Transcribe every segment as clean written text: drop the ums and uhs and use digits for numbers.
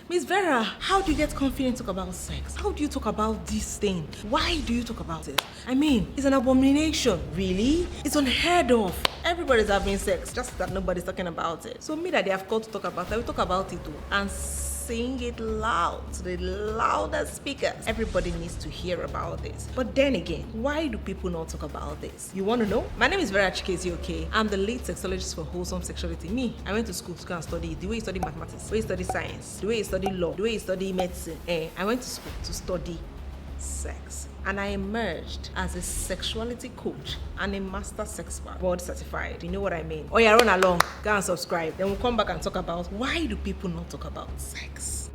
Miss Vera, how do you get confident to talk about sex? How do you talk about this thing? Why do you talk about it? I mean, it's an abomination. Really? It's unheard of. Everybody's having sex, just that nobody's talking about it. So me that they have called to talk about it, we talk about it too. And sing it loud to the loudest speakers. Everybody needs to hear about this. But then again, why do people not talk about this? You want to know? My name is Vera Chikezie-Oke. I'm the lead sexologist for Wholesome Sexuality. Me, I went to school to go and study the way you study mathematics, the way you study science, the way you study law, the way you study medicine. I went to school to study sex, and I emerged as a sexuality coach and a master sex board certified. You know what I mean? Oh yeah, run along, go and subscribe. Then we'll come back and talk about why do people not talk about sex.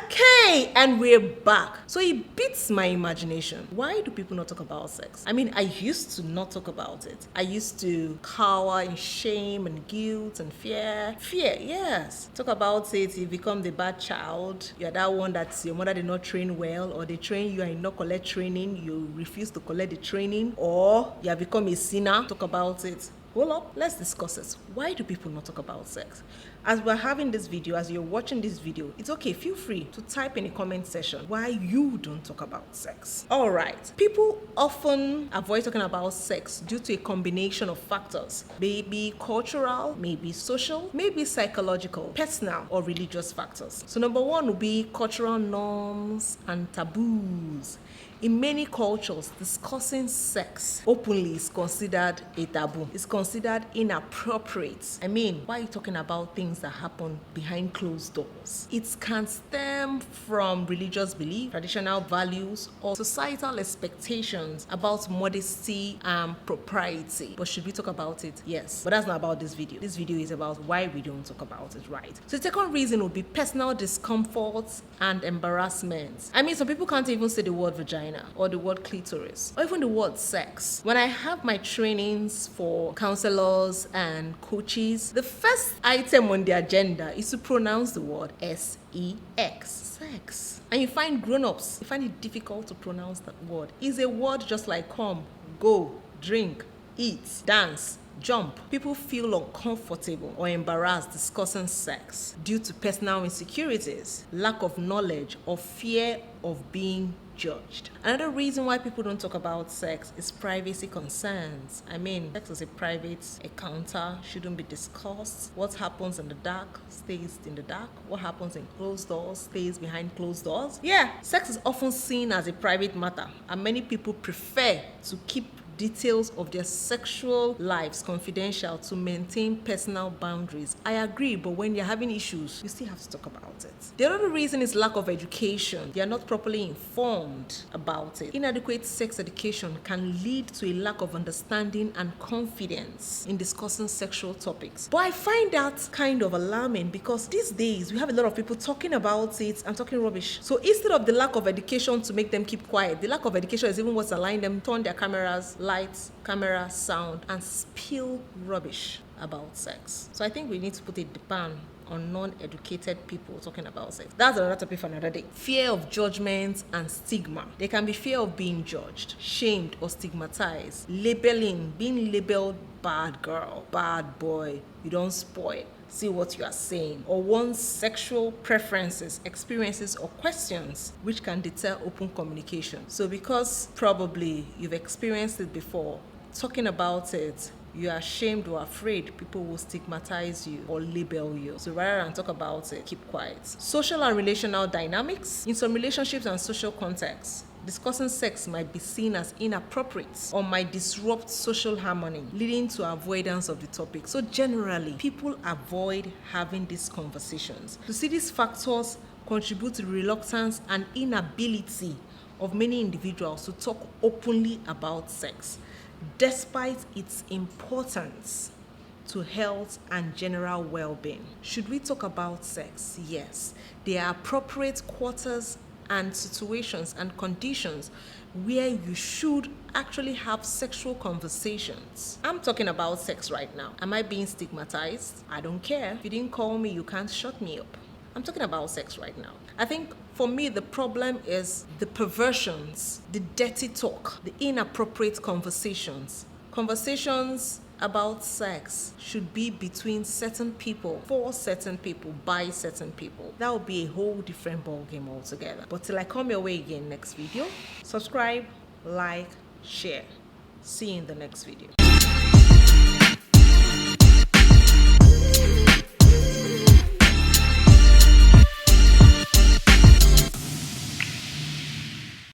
Okay, and we're back. So it beats my imagination. Why do people not talk about sex? I mean, I used to not talk about it. I used to cower in shame and guilt and fear. Fear, yes. Talk about it, you become the bad child. You're that one that your mother did not train well, or they train you and you not collect training, you refuse to collect the training, or you have become a sinner. Talk about it. Hold up, let's discuss it. Why do people not talk about sex? As we're having this video, as you're watching this video, it's okay, feel free to type in the comment section why you don't talk about sex. All right, people often avoid talking about sex due to a combination of factors, maybe cultural, maybe social, maybe psychological, personal, or religious factors. So number one would be cultural norms and taboos. In many cultures, discussing sex openly is considered a taboo. It's considered inappropriate. I mean, why are you talking about things that happen behind closed doors? It can stem from religious belief, traditional values, or societal expectations about modesty and propriety. But should we talk about it? Yes. But that's not about this video. This video is about why we don't talk about it, right? So the second reason would be personal discomfort and embarrassment. I mean, some people can't even say the word vagina, or the word clitoris, or even the word sex. When I have my trainings for counselors and coaches, the first item on the agenda is to pronounce the word S-E-X, sex. And you find grown-ups, you find it difficult to pronounce that word. It's a word just like come, go, drink, eat, dance, jump. People feel uncomfortable or embarrassed discussing sex due to personal insecurities, lack of knowledge, or fear of being judged. Another reason why people don't talk about sex is privacy concerns. I mean, sex is a private encounter, shouldn't be discussed. What happens in the dark stays in the dark. What happens in closed doors stays behind closed doors. Yeah, sex is often seen as a private matter, and many people prefer to keep details of their sexual lives confidential to maintain personal boundaries. I agree, but when you're having issues, you still have to talk about it. The other reason is lack of education. They are not properly informed about it. Inadequate sex education can lead to a lack of understanding and confidence in discussing sexual topics. But I find that kind of alarming because these days we have a lot of people talking about it and talking rubbish. So instead of the lack of education to make them keep quiet, the lack of education is even what's allowing them to turn their cameras, lights, camera, sound, and spill rubbish about sex. So I think we need to put a ban on non-educated people talking about sex. That's another topic for another day. Fear of judgment and stigma. There can be fear of being judged, shamed, or stigmatized. Labeling, being labeled bad girl, bad boy, you don't spoil, see what you are saying, or one's sexual preferences, experiences, or questions, which can deter open communication. So because probably you've experienced it before, talking about it, you are ashamed or afraid people will stigmatize you or label you. So rather than talk about it, keep quiet. Social and relational dynamics. In some relationships and social contexts, discussing sex might be seen as inappropriate or might disrupt social harmony, leading to avoidance of the topic. So generally, people avoid having these conversations. To see these factors contribute to reluctance and inability of many individuals to talk openly about sex, despite its importance to health and general well-being. Should we talk about sex? Yes. There are appropriate quarters and situations and conditions where you should actually have sexual conversations. I'm talking about sex right now. Am I being stigmatized? I don't care. If you didn't call me, you can't shut me up. I'm talking about sex right now. I think For me, the problem is the perversions, the dirty talk, the inappropriate conversations. Conversations about sex should be between certain people, for certain people, by certain people. That would be a whole different ballgame altogether. But till I come your way again next video, subscribe, like, share. See you in the next video.